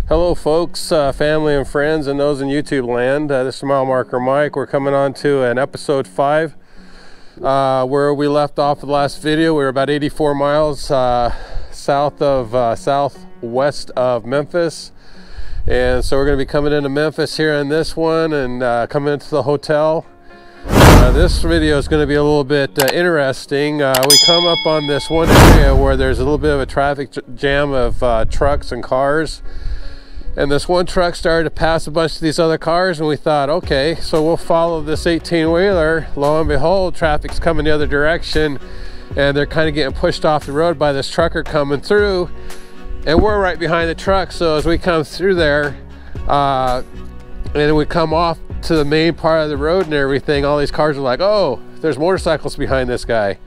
Hello folks, family and friends, and those in YouTube land. This is Mile Marker Mike. We're coming on to an episode 5 where we left off the last video. We were about 84 miles southwest of Memphis, and so we're going to be coming into Memphis here in this one and coming into the hotel. This video is going to be a little bit interesting. We come up on this one area where there's a little bit of a traffic jam of trucks and cars. And this one truck started to pass a bunch of these other cars, and we thought, okay, so we'll follow this 18-wheeler. Lo and behold, traffic's coming the other direction, and they're kind of getting pushed off the road by this trucker coming through, and we're right behind the truck. So as we come through there, and we come off to the main part of the road and everything, all these cars are like, oh, there's motorcycles behind this guy.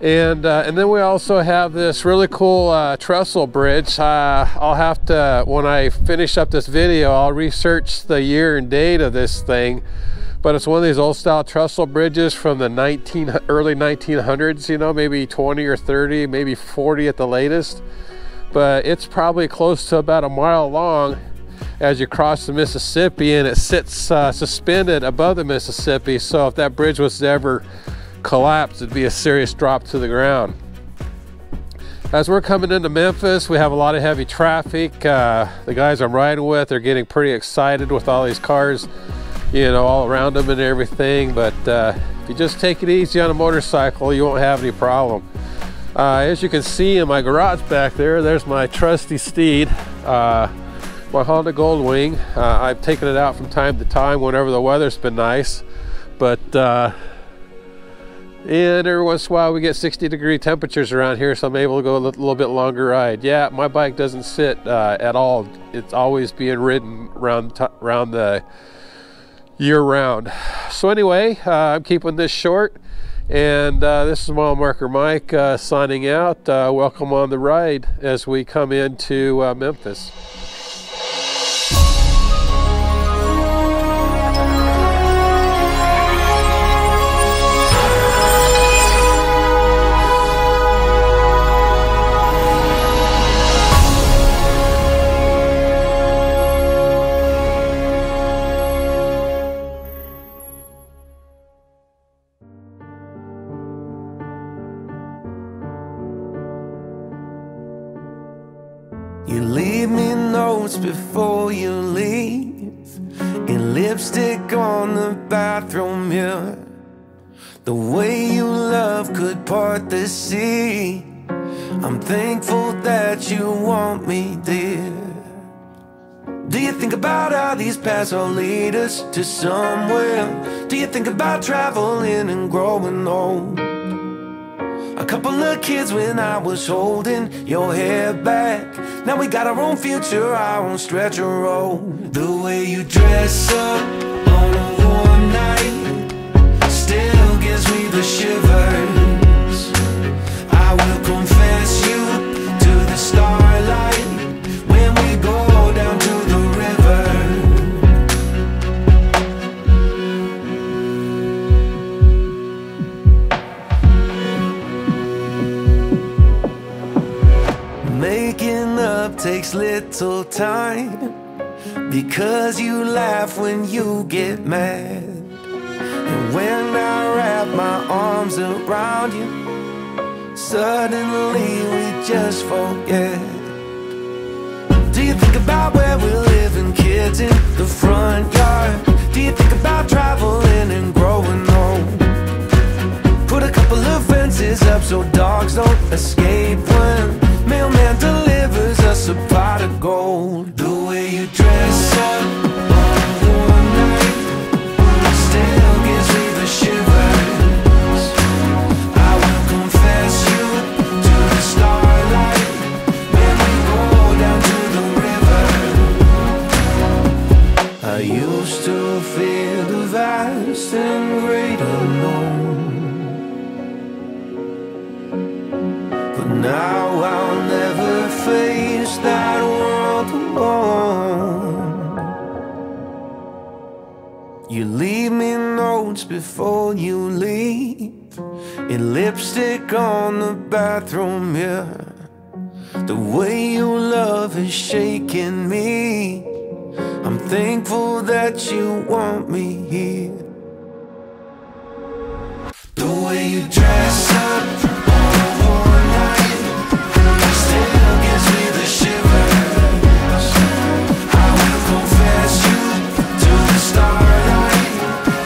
And then we also have this really cool trestle bridge. I'll have to, when I finish up this video, I'll research the year and date of this thing. But it's one of these old style trestle bridges from the early 1900s, you know, maybe 20 or 30, maybe 40 at the latest. But it's probably close to about a mile long as you cross the Mississippi, and it sits suspended above the Mississippi. So if that bridge was to ever collapse, it'd be a serious drop to the ground. As we're coming into Memphis, we have a lot of heavy traffic. The guys I'm riding with are getting pretty excited with all these cars, you know, all around them and everything. But if you just take it easy on a motorcycle, you won't have any problem. As you can see in my garage back there, there's my trusty steed, my Honda Goldwing. I've taken it out from time to time whenever the weather's been nice, but and every once in a while we get 60-degree temperatures around here, so I'm able to go a little bit longer ride. Yeah, my bike doesn't sit at all. It's always being ridden around the year round. So anyway, I'm keeping this short, and this is Mile Marker Mike signing out. Welcome on the ride as we come into Memphis. You leave me notes before you leave, and lipstick on the bathroom mirror. The way you love could part the sea. I'm thankful that you want me, dear. Do you think about how these paths will lead us to somewhere? Do you think about traveling and growing old? A couple of kids when I was holding your hair back. Now we got our own future, our own stretch of road. The way you dress up on a warm night still gives me the shivers. I will confess you to the starlight when we go down to the river. Making up takes little time, because you laugh when you get mad. And when I wrap my arms around you, suddenly we just forget. Do you think about where we're living, kids in the front yard? Do you think about traveling and growing old? Put a couple of fences up so dogs don't escape when mailman delivers us a pot of gold. The way you dress up on a warm night still gives me the shivers. I will confess you to the starlight when we go down to the river. I used to fear the vast and great unknown, but now I'll never face that world alone. You leave me notes before you leave, and lipstick on the bathroom mirror. The way your love is shaking me, I'm thankful that you want me here. The way you dress up on a warm night still gives me the shivers. I will confess you to the starlight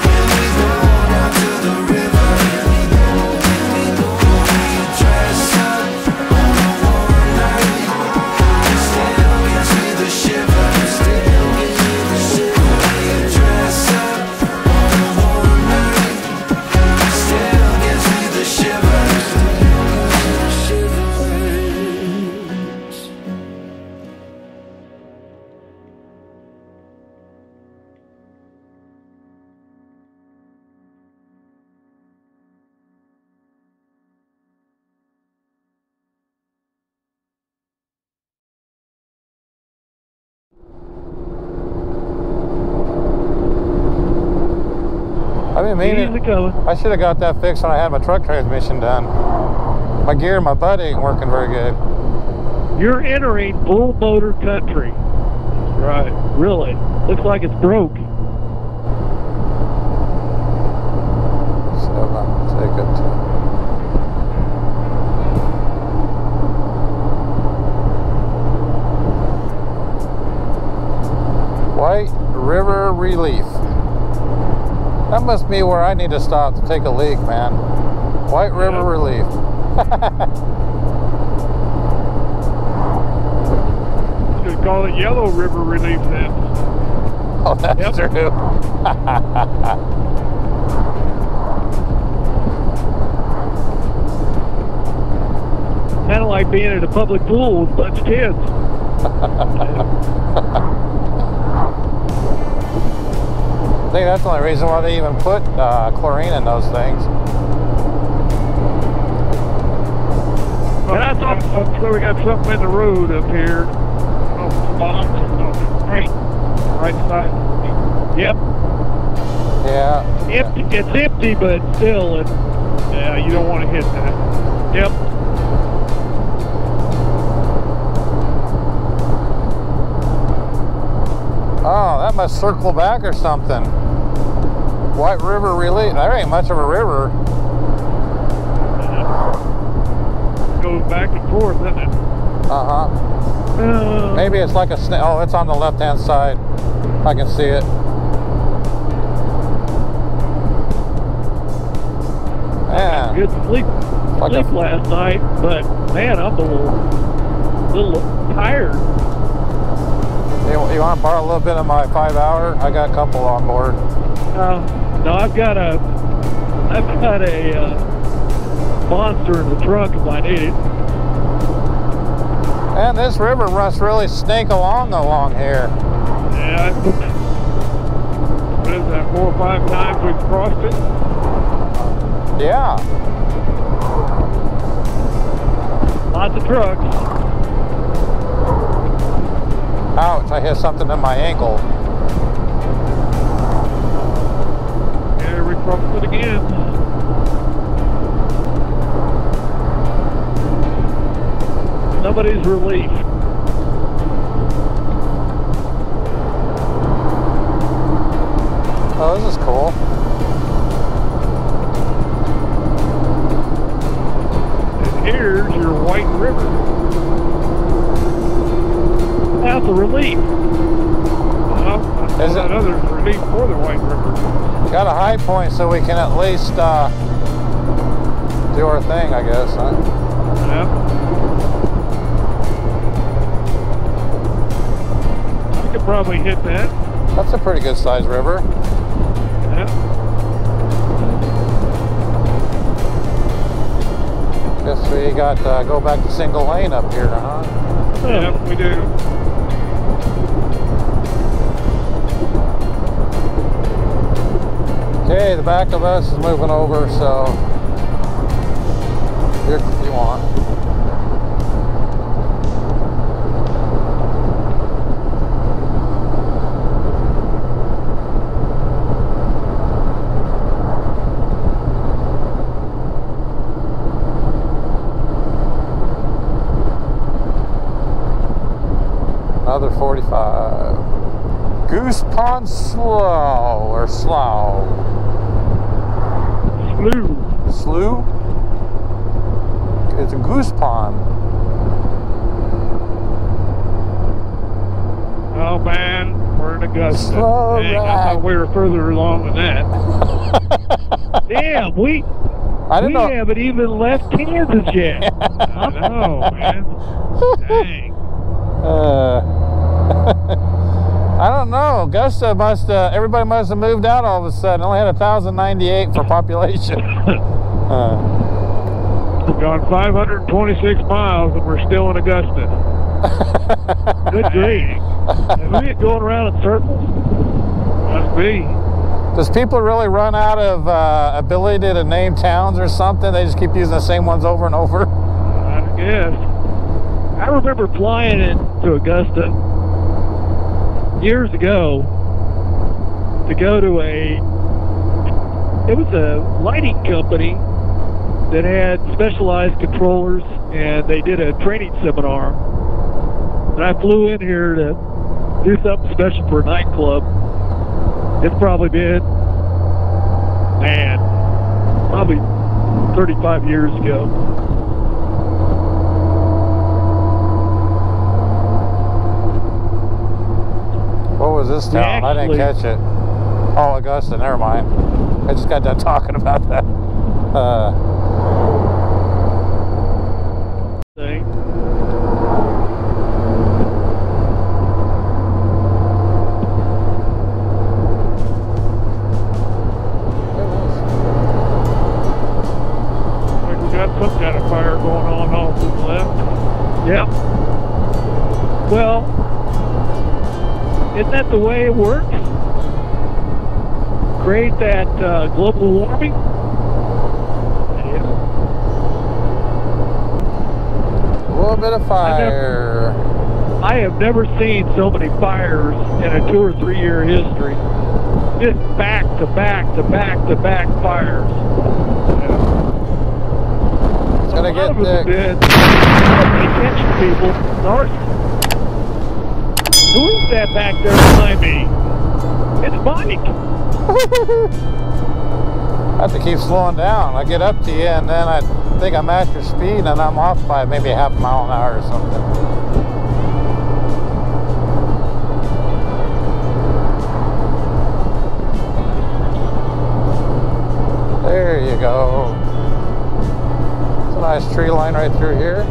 when we go down to the river. The way you dress up on a warm night still gives me the shivers. Still gives me the shivers. The way you dress up on a warm night still gives me the shivers. I didn't mean it. I should have got that fixed when I had my truck transmission done. My gear and my butt ain't working very good. You're entering bull motor country. Right. Really. Looks like it's broke. So I'm gonna take it to White River Relief. That must be where I need to stop to take a leak, man. White River Relief. Should call it Yellow River Relief then. Oh, that's true. Kind of like being at a public pool with a bunch of kids. I think that's the only reason why they even put chlorine in those things. And I thought, so we got something in the road up here. Right side. Yep. Yeah. Empty. It's empty, but still, yeah, you don't want to hit that. Yep. Oh, that must circle back or something. White River Relief. There ain't much of a river. Goes back and forth, doesn't it? Uh-huh. Maybe it's like a snake. Oh, it's on the left-hand side. I can see it. Man. Good sleep Like last night, but man, I'm a little tired. You want to borrow a little bit of my 5-hour? I got a couple on board. No, I've got a monster in the trunk if I need it. And this river must really snake along here. Yeah. What is that, 4 or 5 times we've crossed it? Yeah. Lots of trucks. Ouch, I hit something in my ankle. Here we crossed it again. Somebody's relief. Oh, this is cool. And here's your White River. That's a relief. Is that other relief for the White River? Got a high point so we can at least do our thing, I guess, huh? Yeah. I could probably hit that. That's a pretty good sized river. Yeah. Guess we got go back to single lane up here, huh? Yeah, we do. Okay, the back of us is moving over, so here you want. 45. Goose Pond Slough or Slough? Slough? It's a goose pond. Oh man, we're in Augusta. Slow Dang, I ride. thought we were further along than that. Damn, we haven't even left Kansas yet. I know, man. Dang. I don't know. Augusta must, everybody must have moved out all of a sudden. Only had 1,098 for population. We've gone 526 miles and we're still in Augusta. Good grief. Have we been going around in circles? Must be. Does people really run out of ability to name towns or something? They just keep using the same ones over and over? I guess. I remember flying into Augusta years ago to go to it was a lighting company that had specialized controllers, and they did a training seminar. And I flew in here to do something special for a nightclub. It's probably been, man, probably 35 years ago. What was this town? I didn't catch it. Oh, Augusta, never mind. I just got done talking about that. Thing. Some kind of fire going on off to the left. Yep. Well, isn't that the way it works? Create that global warming? Yeah. A little bit of fire. I have never seen so many fires in a 2 or 3 year history. Just back to back to back to back fires. Yeah. Gonna get thick. Attention, people. North. Who is that back there behind me? It's Mike. I have to keep slowing down. I get up to you and then I think I match your speed and I'm off by maybe half a mile an hour or something. There you go. Nice tree line right through here.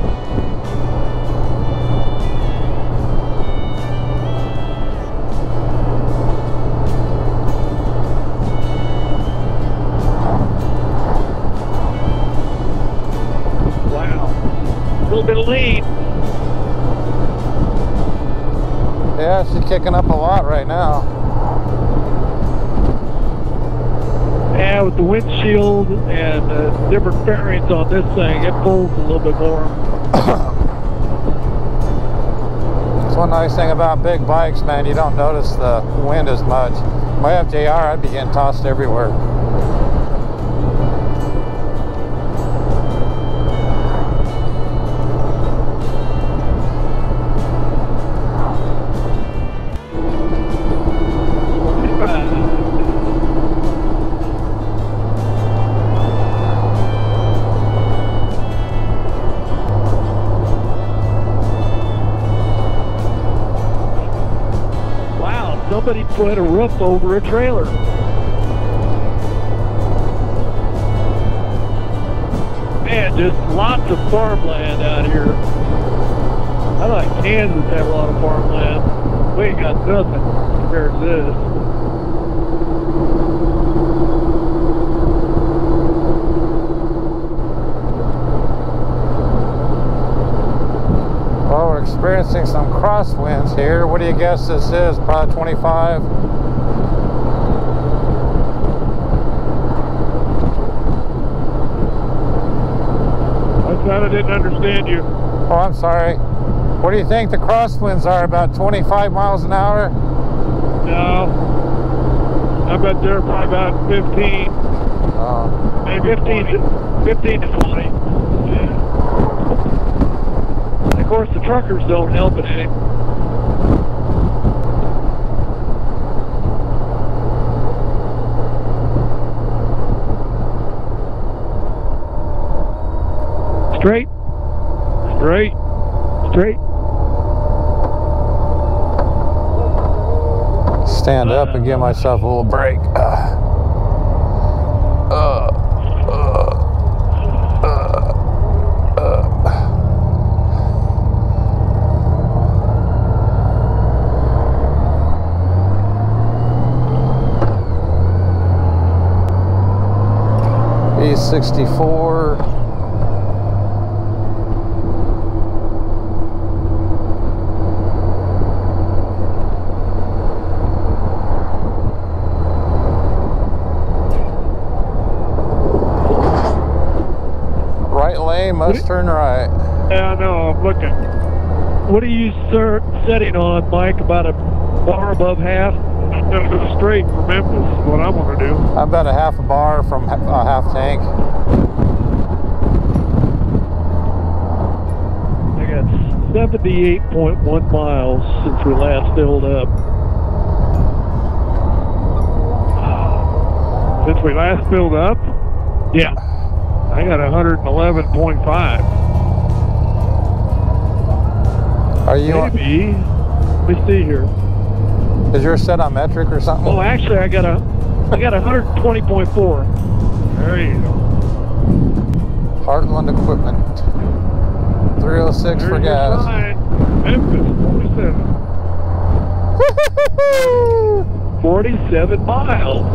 Wow. A little bit of lead. Yeah, she's kicking up a lot right now. Yeah, with the windshield and different bearings on this thing, it pulls a little bit more. That's one nice thing about big bikes, man. You don't notice the wind as much. My FJR, I'd be getting tossed everywhere. Somebody put a roof over a trailer. Man, just lots of farmland out here. I like Kansas have a lot of farmland. We ain't got nothing compared to this. Well, we're experiencing some crosswinds here. What do you guess this is? Probably 25. I thought I didn't understand you. Oh, I'm sorry. What do you think the crosswinds are? About 25 miles an hour? No. I bet they're probably about 15. Maybe 15 to 20. Yeah. Of course, the truckers don't help it any. Stand up and give myself a little break. E64. Right lane, must turn right. Yeah, I know, I'm looking. What are you setting on, Mike? About a bar above half? I'm going to go straight for Memphis is what I want to do. I'm about a half a bar from a half tank. I got 78.1 miles since we last filled up. Since we last filled up? Yeah. I got 111.5. Are you Maybe. Let me see here. Is yours set on metric or something? Oh, actually, I got 120.4. There you go. Heartland Equipment. 306 for gas. Memphis, 47. 47 miles.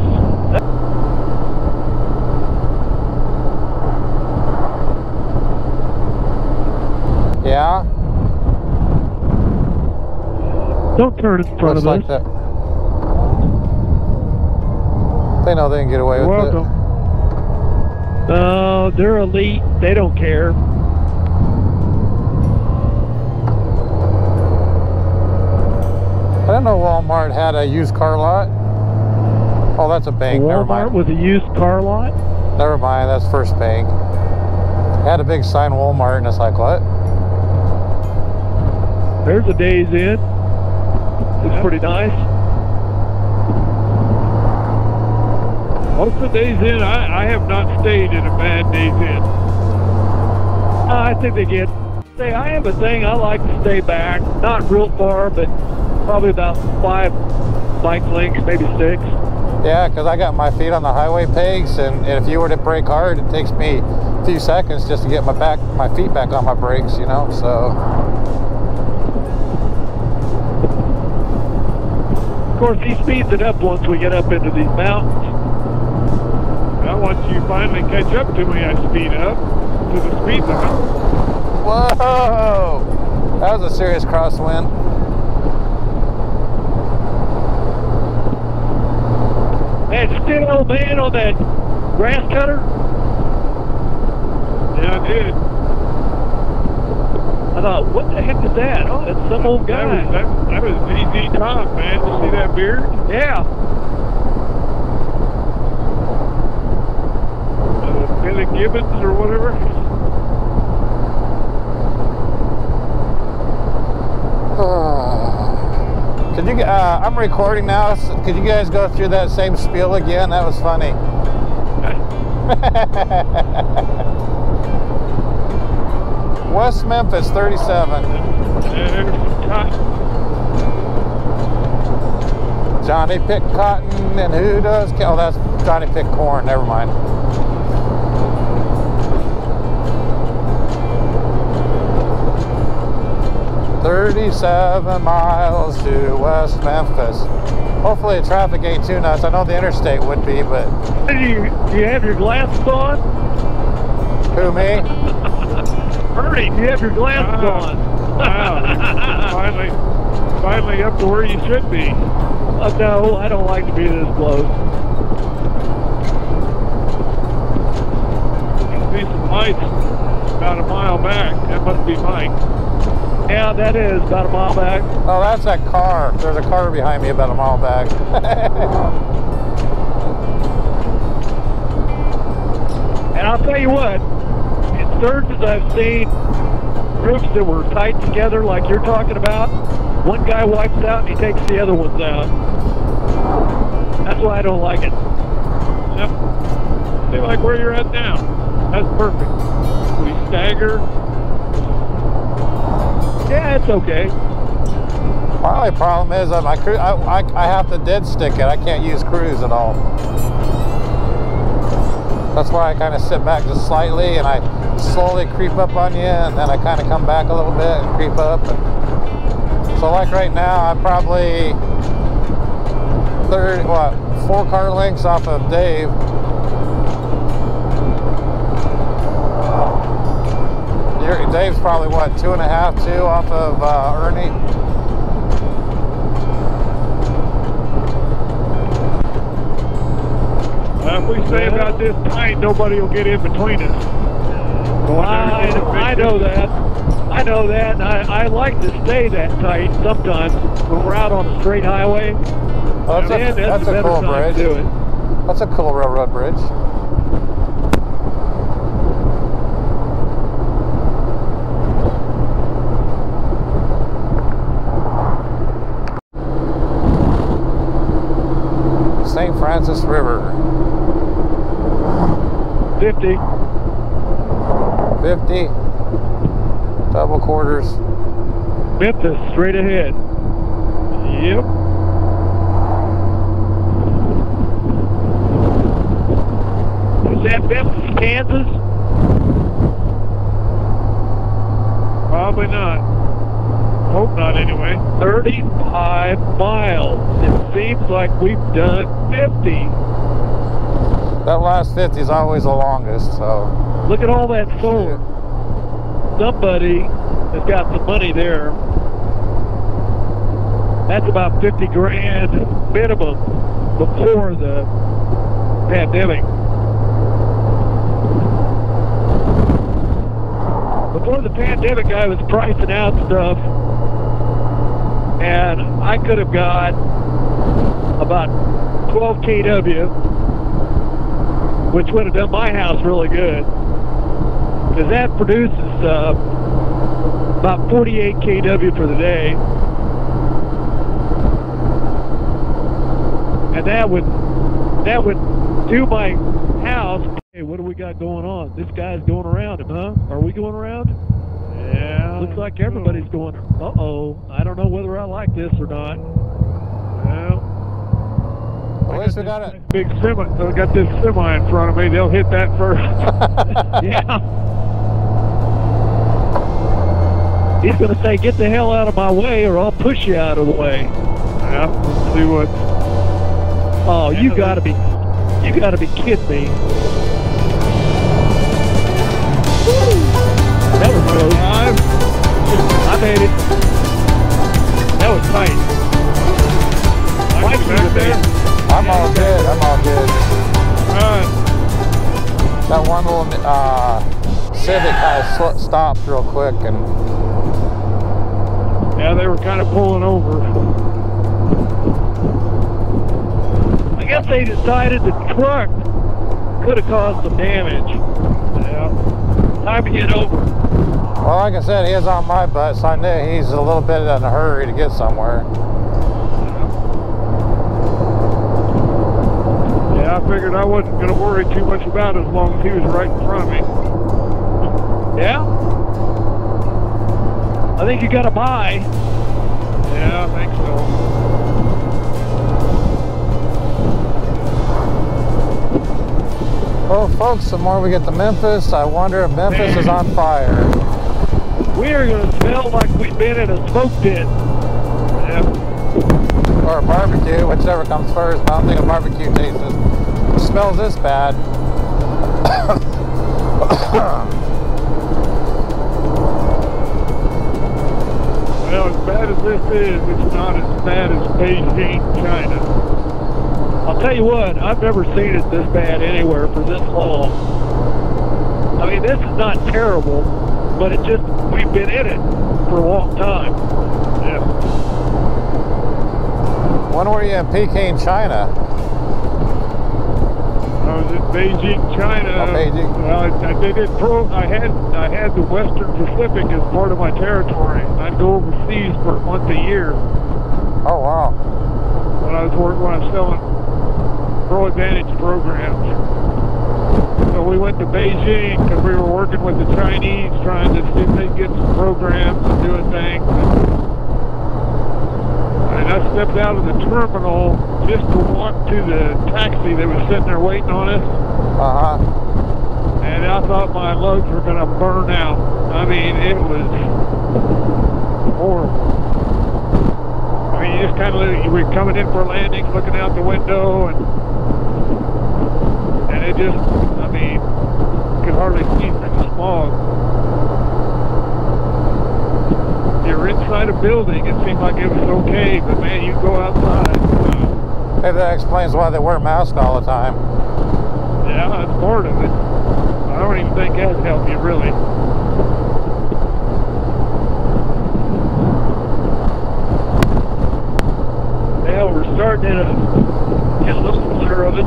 Yeah. Don't turn in front Looks of like us. that. They know they can get away You're with welcome. No, they're elite. They don't care. I didn't know Walmart had a used car lot. Oh, that's a bank. Never Walmart mind. with a used car lot? Never mind. That's First Bank. They had a big sign Walmart, and it's like, what? There's a Days Inn. It's pretty nice. Most of the Days Inn, I have not stayed in a bad Days Inn. I think they get. Say, I have a thing. I like to stay back, not real far, but probably about 5 bike lengths, maybe 6. Yeah, because I got my feet on the highway pegs, and if you were to brake hard, it takes me a few seconds just to get my feet back on my brakes, you know, so. Of course, he speeds it up once we get up into these mountains. Now, once you finally catch up to me, I speed up to the speed limit. Whoa! That was a serious crosswind. Hey, did you see an old man on that grass cutter? Yeah, I did. I thought, what the heck is that? Oh, it's some old guy. That was ZZ Top, man. You see that beard? Yeah. Billy Gibbons or whatever. Could you? I'm recording now. Could you guys go through that same spiel again? That was funny. West Memphis, 37. Johnny picked cotton, and who does? Oh, that's Johnny picked corn. Never mind. "37 miles to West Memphis." Hopefully the traffic ain't too nuts. I know the interstate would be, but... Do you have your glasses on? Who, me? Ernie, you have your glasses on. Wow. Finally up to where you should be. No, I don't like to be this close. You can see some lights about a mile back. That must be Mike. Yeah, that is about a mile back. Oh, that's that car. There's a car behind me about a mile back. And I'll tell you what, in surges I've seen groups that were tight together like you're talking about, one guy wipes out and he takes the other ones out. That's why I don't like it. Yep. See, like where you're at now. That's perfect. We stagger. Yeah, it's okay. My only problem is that I have to dead stick it. I can't use cruise at all. That's why I kind of sit back just slightly and I slowly creep up on you, and then I kind of come back a little bit and creep up. And so like right now, I'm probably 4 car lengths off of Dave. Dave's probably what, 2.5, 2 off of Ernie. If we stay about this tight, nobody will get in between us. I know that. I know that, and I like to stay that tight sometimes when we're out on the straight highway. Oh, that's a cool bridge. That's a cool railroad bridge. St. Francis River. 50. 50. Double quarters. Memphis, straight ahead. Yep. Is that Memphis, Kansas? Probably not. Hope not, anyway. 35 miles. It seems like we've done 50. That last 50 is always the longest, so. Look at all that solar. Somebody has got some money there. That's about 50 grand minimum before the pandemic. Before the pandemic, I was pricing out stuff, and I could have got about 12 kW, which would have done my house really good, because that produces about 48 kW for the day, and that would do my house. Hey, what do we got going on? This guy's going around him, huh? Are we going around? Yeah. Looks like everybody's going. Uh-oh. I don't know whether I like this or not. Well, at least we got it. Big semi. So I got this semi in front of me. They'll hit that first. Yeah. He's going to say, "Get the hell out of my way, or I'll push you out of the way." Yeah. See what? Oh, you got to be kidding me. That was close. I made it. That was tight. Mike, you made it. I'm all good. I'm all good. That one little Civic kind of stopped real quick, and yeah, they were kind of pulling over. I guess they decided the truck could have caused some damage. Yeah. Time to get over. Well, like I said, he is on my butt, so I knew he's a little bit in a hurry to get somewhere. Yeah, I figured I wasn't going to worry too much about it as long as he was right in front of me. Yeah? I think you got to buy. Yeah, I think so. Well, folks, the more we get to Memphis, I wonder if Memphis is on fire. We are going to smell like we've been in a smoke pit. Yeah. Or a barbecue, whichever comes first. I don't think a barbecue smells this bad. Well, as bad as this is, it's not as bad as Beijing, China. I'll tell you what, I've never seen it this bad anywhere for this long. I mean, this is not terrible, but it just, we've been in it for a long time. Yeah. When were you in Peking, China? I was in Beijing, China. Oh, Beijing. I had the Western Pacific as part of my territory. I'd go overseas for a month a year. Oh, wow. When I was selling Pro Advantage programs. So we went to Beijing because we were working with the Chinese, trying to see if they'd get some programs and doing things. stepped out of the terminal just to walk to the taxi that was sitting there waiting on us. And I thought my lugs were going to burn out. I mean, it was horrible. I mean, you just kind of, we're coming in for landings, looking out the window, and it just, I mean, you could hardly see through the smog. You're inside a building, it seemed like it was okay, but man, you go outside. Maybe that explains why they wear masks all the time. Yeah, that's part of it. I don't even think that'd help you, really. Well, we're starting to get a little clear of it.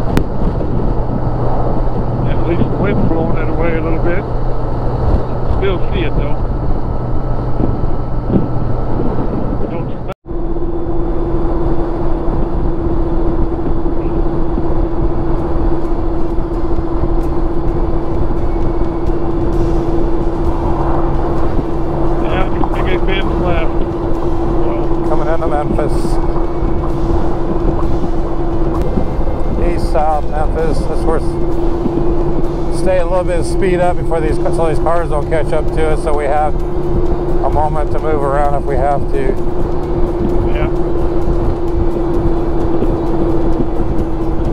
At least the wind blowing it away a little bit. Still see it, though. Memphis, east, south Memphis. That's where stay a little bit of speed up before these cars don't catch up to us, so we have a moment to move around if we have to. Yeah.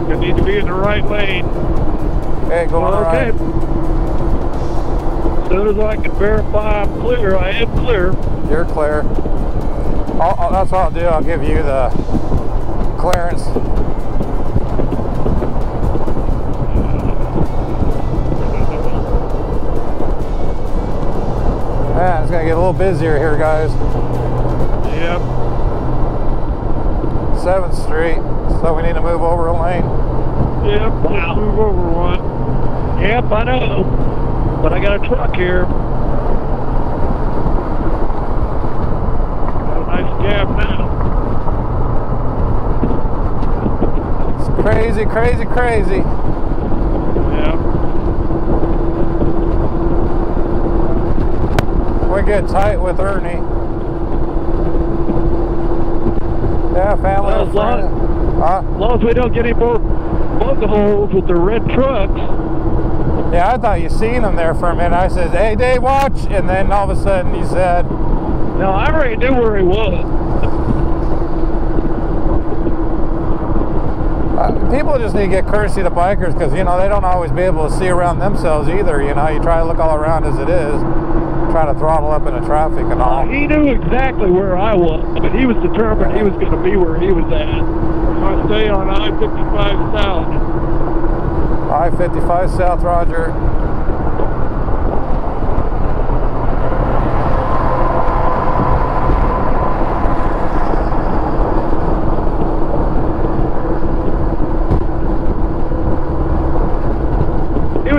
We need to be in the right lane. Okay, going right. As soon as I can verify I'm clear, I am clear. You're clear. That's what I'll do. I'll give you the clearance. Man, it's going to get a little busier here, guys. Yep. 7th Street, so we need to move over a lane. Yep, wow. Move over one. Yep, I know. But I got a truck here. Gap now. It's crazy, crazy, crazy. Yeah. We get tight with Ernie. Yeah, family. Well, as long as we don't get any more bug holes with the red trucks. Yeah, I thought you seen him there for a minute. I said, "Hey, Dave, watch," and then all of a sudden you said, "No, I already knew where he was." People just need to get courtesy to bikers because, you know, they don't always be able to see around themselves either. You know, you try to look all around as it is, try to throttle up into traffic and all. He knew exactly where I was, but he was determined he was going to be where he was at. I stay on I-55 South. I-55 South, Roger.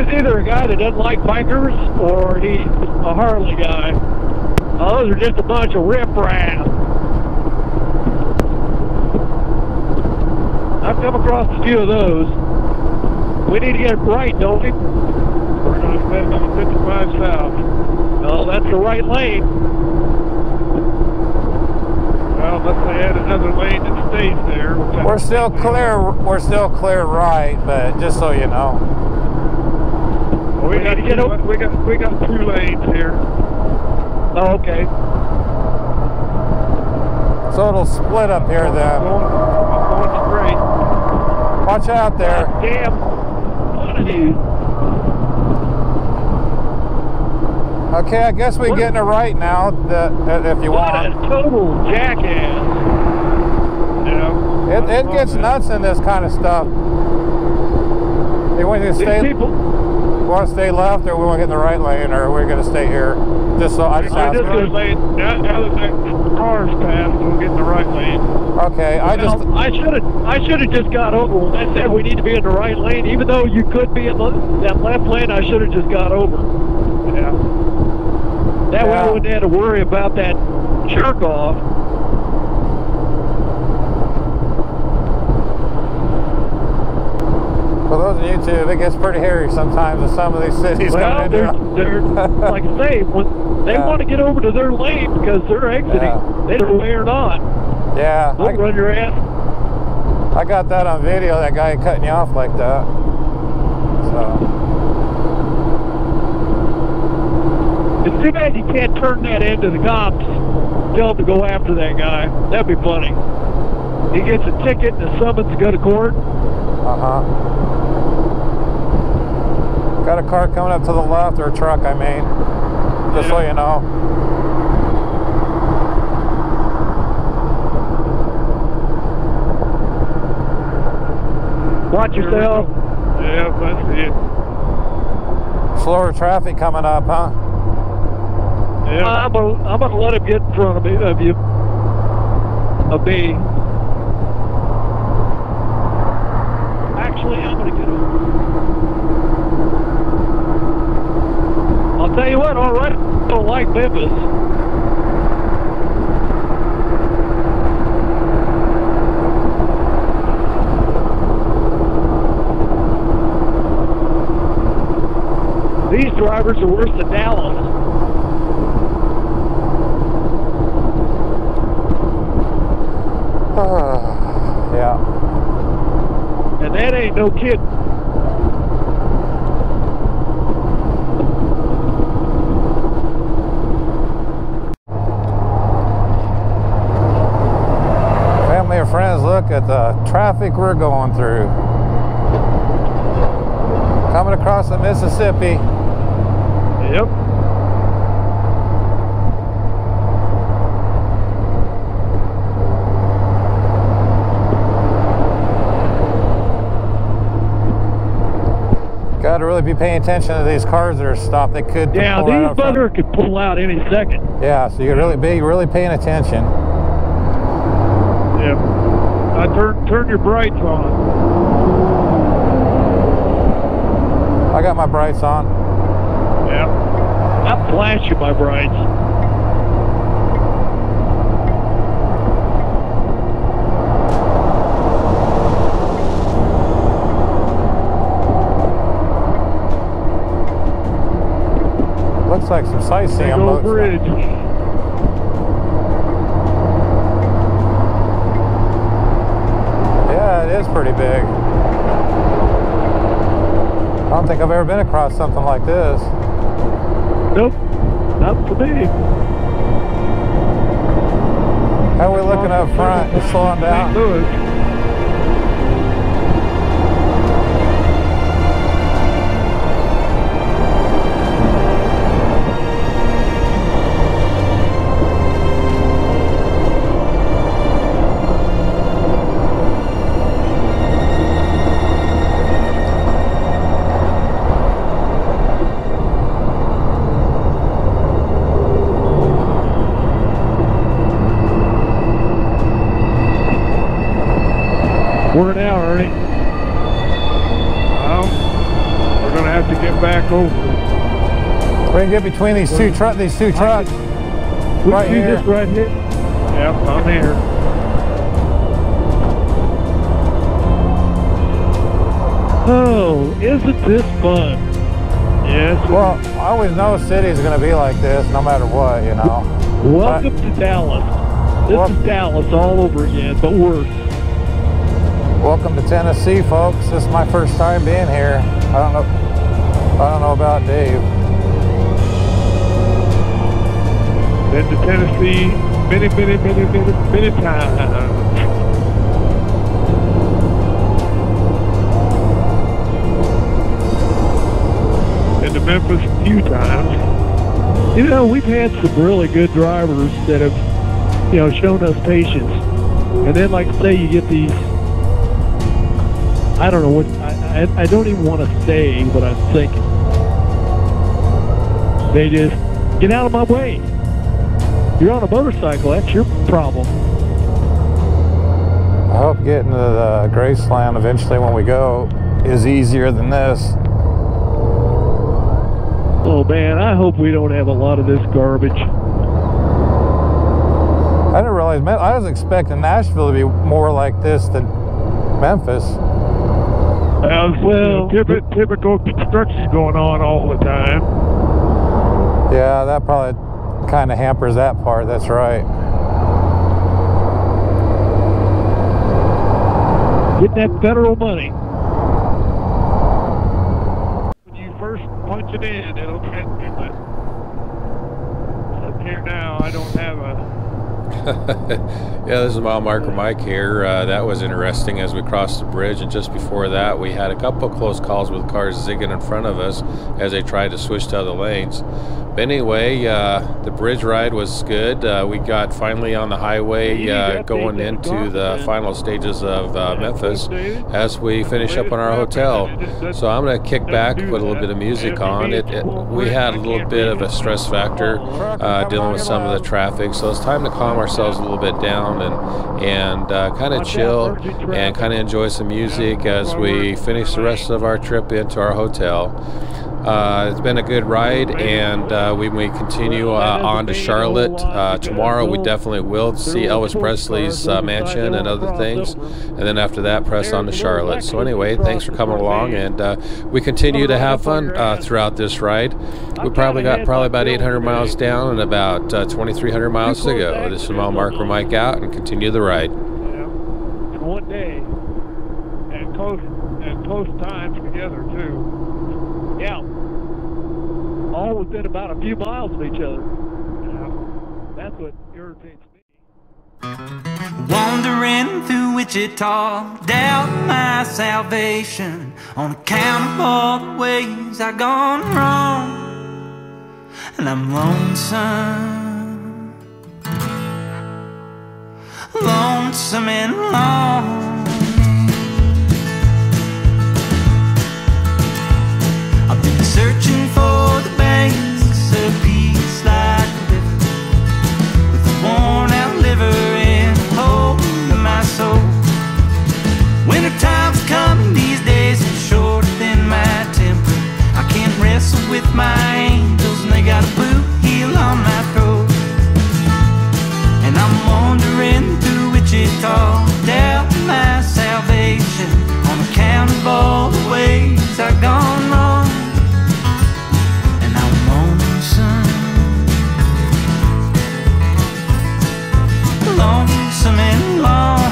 Either a guy that doesn't like bikers or he's a Harley guy. Those are just a bunch of riffraff. I've come across a few of those. We need to get it right, don't we? We're going to spend on 55 South. No, that's the right lane. Well, let's say add another lane that stays there. We're still clear. We're still clear right, but just so you know. We got to get over. We got 2 lanes here. Oh, okay. So it'll split up here then. I'm going straight. Watch out there. Damn. What are you? Okay, I guess we're getting it right now. If you want. What a total jackass. You know. It gets nuts in this kind of stuff. They want you to stay. We want to stay left, or we want to get in the right lane, or we're going to stay here. Just so I just asked. Now that the cars passed, we'll get in the right lane. Okay, I should have just got over. When I said we need to be in the right lane, even though you could be in that left lane, I should have just got over. Yeah. That way I wouldn't have to worry about that jerk off. For those on YouTube, it gets pretty hairy sometimes in some of these cities. Well, they're like I say, when they want to get over to their lane because they're exiting, they don't way or not. Yeah. They'll run your ass. I got that on video, that guy cutting you off like that. So. It's too bad you can't turn that into the cops. Tell them to go after that guy. That'd be funny. He gets a ticket and a summons to go to court. Got a car coming up to the left, or a truck, I mean. Just so you know. Watch yourself. Yeah, I see it. Slower traffic coming up, huh? Yeah. I'm gonna let him get in front of me. Of me. Actually, I'm gonna get over. I'll tell you what. All right, I don't like Memphis. These drivers are worse than Dallas. Yeah. And that ain't no kid. Family and friends, look at the traffic we're going through. Coming across the Mississippi. Yep. Got to really be paying attention to these cars that are stopped. They could these buggers could pull out any second. Yeah, so you really be paying attention. Yep. Turn your brights on. I got my brights on. Yeah. I'm flashing my brights. Looks like some sightseeing boats. Bridge. Yeah, it is pretty big. I don't think I've ever been across something like this. Nope, not for me. How are we looking up front? Just slowing down. We're now, Ernie. Well, we're gonna have to get back over. We can get between these two trucks. We right can do this right here. Yep, I'm here. Oh, isn't this fun? Yes. Well, I always know cities are going to be like this, no matter what, you know. Welcome to Dallas. This is Dallas all over again, but worse. Welcome to Tennessee, folks. This is my first time being here. I don't know about Dave. Been to Tennessee many times. Been to Memphis a few times. You know, we've had some really good drivers that have, you know, shown us patience. And then, like I say, you get these, I don't know what, I don't even want to say what I'm thinking. They just get out of my way. You're on a motorcycle, that's your problem. I hope getting to the Graceland eventually when we go is easier than this. Oh man, I hope we don't have a lot of this garbage. I didn't realize, I was expecting Nashville to be more like this than Memphis. Well, typical construction going on all the time. Yeah, that probably kind of hampers that part, that's right. Getting that federal money. When you first punch it in, it'll transmit it. Up here now, I don't have a... Yeah, this is Mile Marker Mike here. That was interesting as we crossed the bridge, and just before that we had a couple of close calls with cars zigging in front of us as they tried to switch to other lanes. But anyway, the bridge ride was good. We got finally on the highway going into the final stages of Memphis as we finish up on our hotel. So I'm going to kick back, put a little bit of music on. We had a little bit of a stress factor dealing with some of the traffic, so it's time to calm ourselves a little bit down and kind of chill and kind of enjoy some music as we finish the rest of our trip into our hotel. It's been a good ride, and we continue on to Charlotte. Tomorrow we definitely will see Elvis Presley's mansion and other things, and then after that press on to Charlotte. So anyway, thanks for coming along, and we continue to have fun throughout this ride. We probably got about 800 miles down and about 2,300 miles to go. This is Mile Marker Mike out, and continue the ride. In one day, and close times together too. Yeah. All within about a few miles of each other. That's what irritates me. Wandering through Wichita, doubt my salvation on account of all the ways I've gone wrong. And I'm lonesome, lonesome and lonely. I've been searching for the banks of peace like a river, with a worn out liver and a hole in my soul. Winter time's coming these days and shorter than my temper. I can't wrestle with my angels and they got a boot heel on my throat. And I'm wandering through Wichita, doubting my salvation on account of all the ways I've gone wrong. Lonesome and lonely.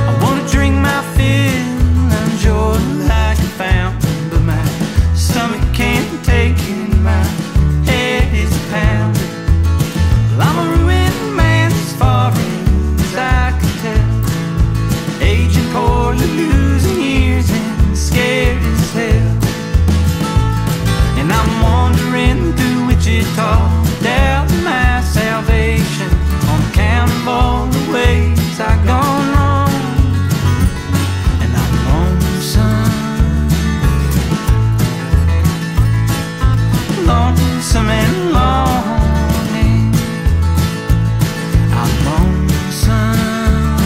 I wanna drink my fill and enjoy like a fountain. Stomach can't take it, my head is pounding. Well, I'm a ruined man as far as I can tell, aging poorly, losing years and scared as hell. And I'm wandering through Wichita, doubting my salvation on account of all the ways I've gone wrong. And I'm lonesome, lonesome and lonely. I'm lonesome,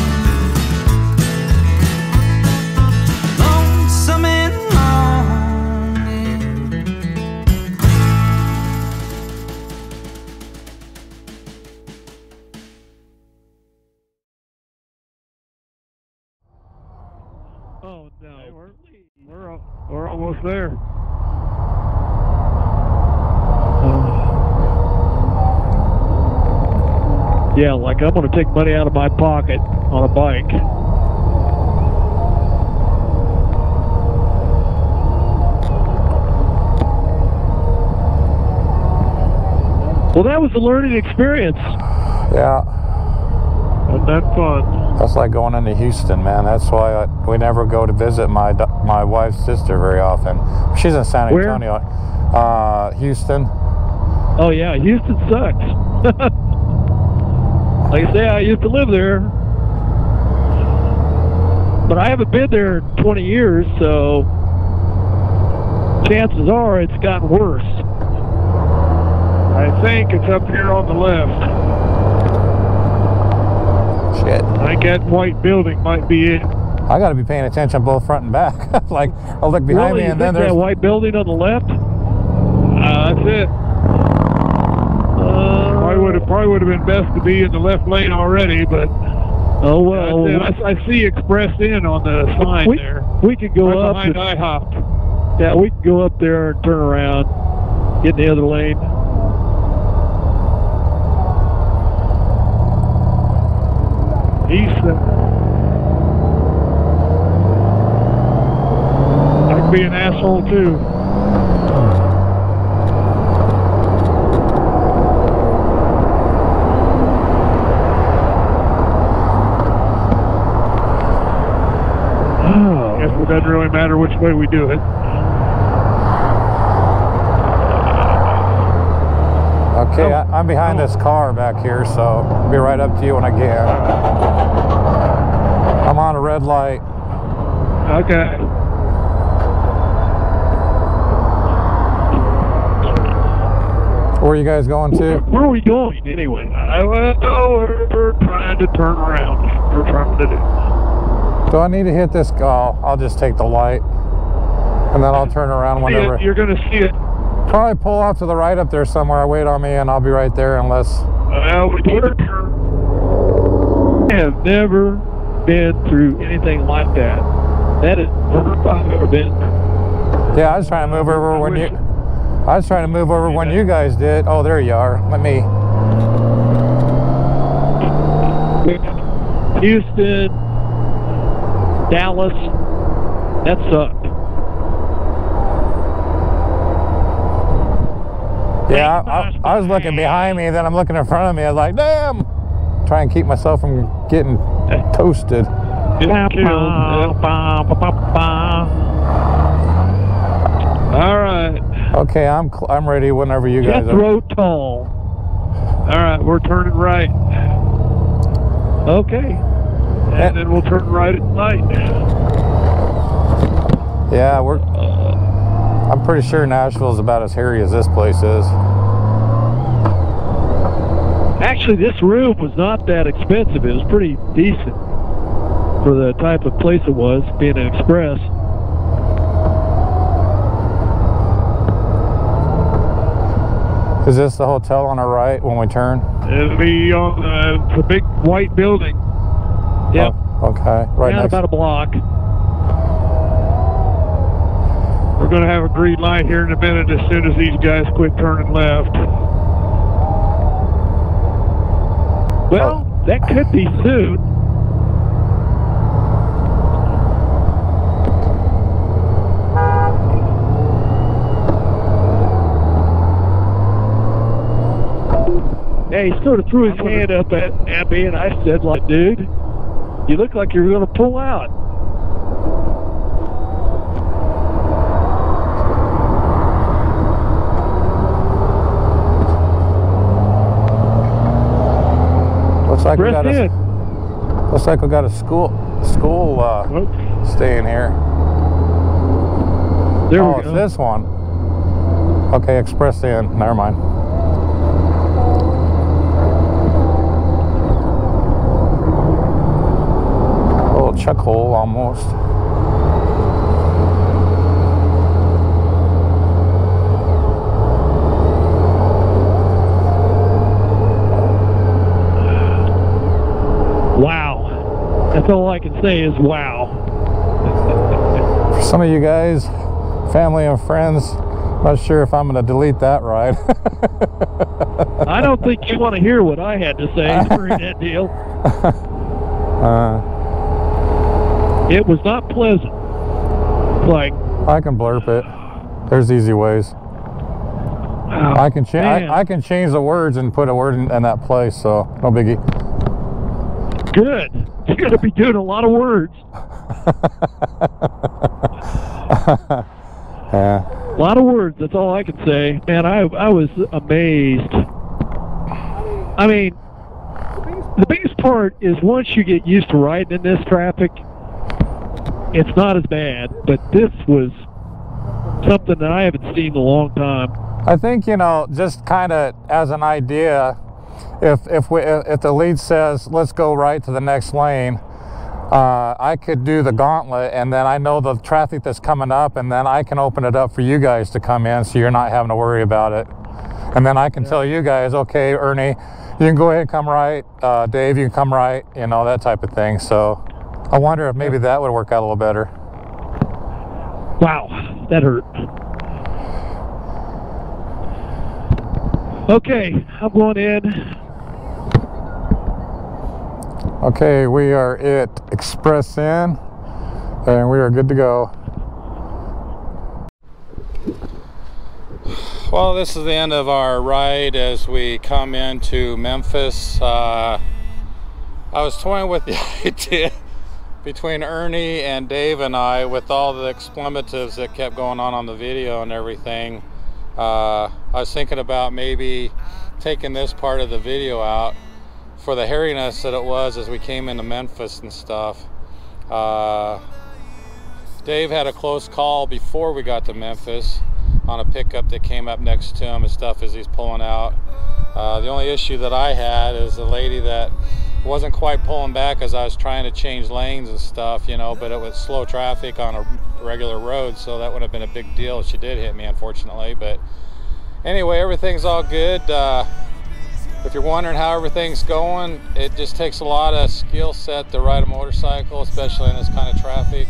lonesome and lonely. Oh no, we're almost there. Yeah, like I'm going to take money out of my pocket on a bike. Well, that was a learning experience. Yeah. Wasn't that fun? That's like going into Houston, man. That's why we never go to visit my wife's sister very often. She's in San Antonio. Where? Houston. Oh yeah, Houston sucks. Like I say, I used to live there, but I haven't been there in 20 years, so chances are it's gotten worse. I think it's up here on the left. Shit. I think that white building might be it. I got to be paying attention both front and back. Like, I'll look behind me and then there's that white building on the left. That's it. probably would have been best to be in the left lane already, but oh well. I see Express In on the sign there. We could go right up. Behind IHOP. Yeah, we could go up there and turn around, get in the other lane. I could be an asshole too. I guess it doesn't really matter which way we do it. Okay, I'm behind this car back here, so I'll be right up to you when I get. I'm on a red light. Okay. Where are you guys going to? Where are we going anyway? We're trying to turn around. We're trying to do. Do I need to hit this? Oh, I'll just take the light, and then I'll turn around whenever. You're going to see it. Probably pull off to the right up there somewhere. Wait on me, and I'll be right there unless. I have never been through anything like that. That is the first I've ever been. Yeah, I was trying to move over when you. I was trying to move over when you guys did. Oh, there you are. Let me. Houston, Dallas. That sucked. Yeah, I was looking behind me, then I'm looking in front of me. I was like, damn! Try and keep myself from getting toasted. All right. Okay, I'm ready whenever you guys Jethro Tull. All right, we're turning right. Okay. And then we'll turn right at night. Yeah, I'm pretty sure Nashville's about as hairy as this place is. Actually, this room was not that expensive. It was pretty decent for the type of place it was, being an express. Is this the hotel on our right when we turn? It'll be on the big white building. Yep. Oh, okay. Right next. About a block. We're going to have a green light here in a minute as soon as these guys quit turning left. Well, that could be soon. Yeah, he sort of threw his hand up at me, and I said, like, dude, you look like you're going to pull out. Looks like we got a school staying here. There we go. It's this one. Okay, Express In. Never mind. A little chuck hole almost. Wow. That's all I can say is wow. For some of you guys, family and friends, not sure if I'm going to delete that ride. I don't think you want to hear what I had to say during that deal. It was not pleasant. Like, I can blurp it. There's easy ways. Oh, I can change the words and put a word in that place, so no biggie. Good. You're going to be doing a lot of words. Yeah. A lot of words, that's all I can say. Man, I was amazed. I mean, the biggest part is once you get used to riding in this traffic, it's not as bad, but this was something that I haven't seen in a long time. I think, you know, just kind of as an idea, if the lead says, let's go right to the next lane, I could do the gauntlet, and then I know the traffic that's coming up, and then I can open it up for you guys to come in so you're not having to worry about it. And then I can tell you guys, okay, Ernie, You can go ahead and come right. Dave, you can come right, you know, that type of thing. So I wonder if maybe that would work out a little better. Wow, that hurt. Okay, I'm going in. Okay, we are at Express Inn, and we are good to go. Well, this is the end of our ride as we come into Memphis. I was toying with the idea between Ernie and Dave and I, with all the explanatives that kept going on the video and everything. I was thinking about maybe taking this part of the video out for the hairiness that it was as we came into Memphis and stuff. Dave had a close call before we got to Memphis on a pickup that came up next to him and stuff as he's pulling out. The only issue that I had is the lady that wasn't quite pulling back as I was trying to change lanes and stuff, you know, but it was slow traffic on a regular road, so that would have been a big deal if she did hit me, unfortunately. But anyway, everything's all good. If you're wondering how everything's going, it just takes a lot of skill set to ride a motorcycle, especially in this kind of traffic.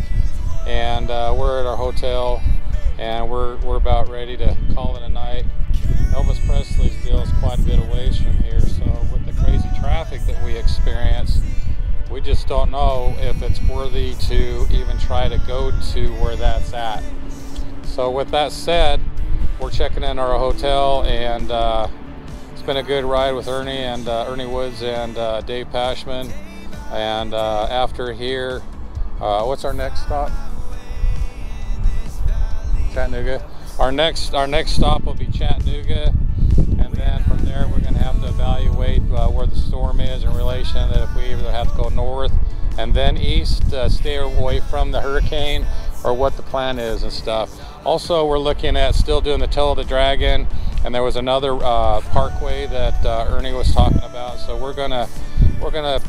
And we're at our hotel, and we're about ready to call it a night. Elvis Presley's deal is quite a bit of ways from here, so with the crazy traffic that we experience, we just don't know if it's worthy to even try to go to where that's at. So with that said, we're checking in our hotel, and it's been a good ride with Ernie and Ernie Woods and Dave Pashman. And after here, what's our next stop? Chattanooga. Our next stop will be Chattanooga, and then from there we're going to have to evaluate where the storm is in relation, that if we either have to go north and then east, stay away from the hurricane, or what the plan is and stuff. Also, we're looking at still doing the Tail of the Dragon, and there was another parkway that Ernie was talking about, so we're gonna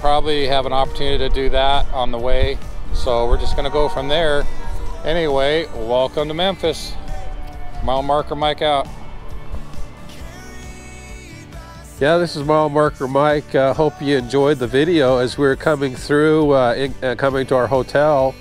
probably have an opportunity to do that on the way. So we're just gonna go from there. Anyway, welcome to Memphis. Mile Marker Mike out. Yeah, this is Mile Marker Mike. Hope you enjoyed the video as we're coming through, coming to our hotel.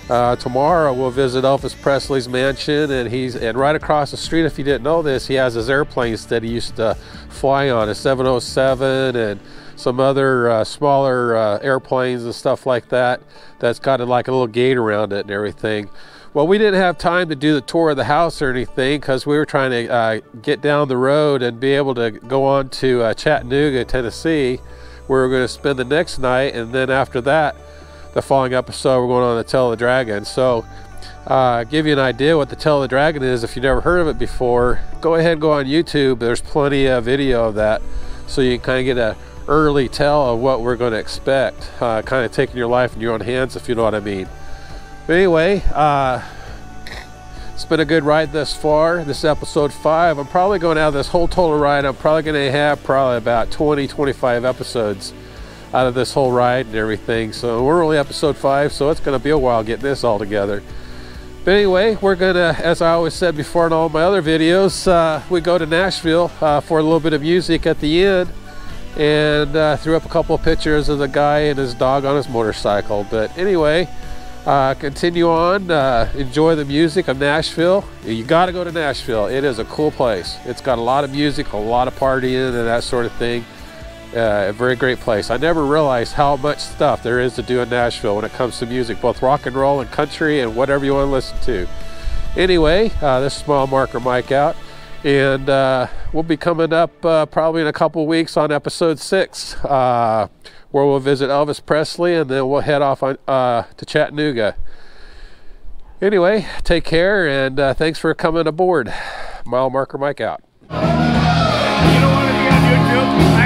Tomorrow we'll visit Elvis Presley's mansion, and right across the street, if you didn't know this, he has his airplanes that he used to fly on, a 707 and some other smaller airplanes and stuff like that. That's got like a little gate around it and everything. Well, we didn't have time to do the tour of the house or anything because we were trying to get down the road and be able to go on to Chattanooga, Tennessee, where we're going to spend the next night, and then after that, the following episode, we're going on the Tail of the Dragon. So, give you an idea what the Tail of the Dragon is. If you've never heard of it before, go ahead and go on YouTube. There's plenty of video of that, so you can kind of get an early tell of what we're going to expect. Kind of taking your life in your own hands, if you know what I mean. But anyway, it's been a good ride thus far. This is episode 5. I'm probably going to have this whole total ride. I'm probably going to have about 20-25 episodes out of this whole ride and everything. So we're only episode 5, so it's going to be a while getting this all together. But anyway, we're going to, as I always said before in all my other videos, we go to Nashville for a little bit of music at the end, and threw up a couple of pictures of the guy and his dog on his motorcycle. But anyway, continue on, enjoy the music of Nashville. You got to go to Nashville. It is a cool place. It's got a lot of music, a lot of partying and that sort of thing. A very great place. I never realized how much stuff there is to do in Nashville when it comes to music, both rock and roll and country and whatever you want to listen to. Anyway, this is Mile Marker Mike out, and we'll be coming up probably in a couple weeks on episode 6, where we'll visit Elvis Presley, and then we'll head off on, to Chattanooga. Anyway, take care, and thanks for coming aboard. Mile Marker Mike out. You don't want to be on YouTube?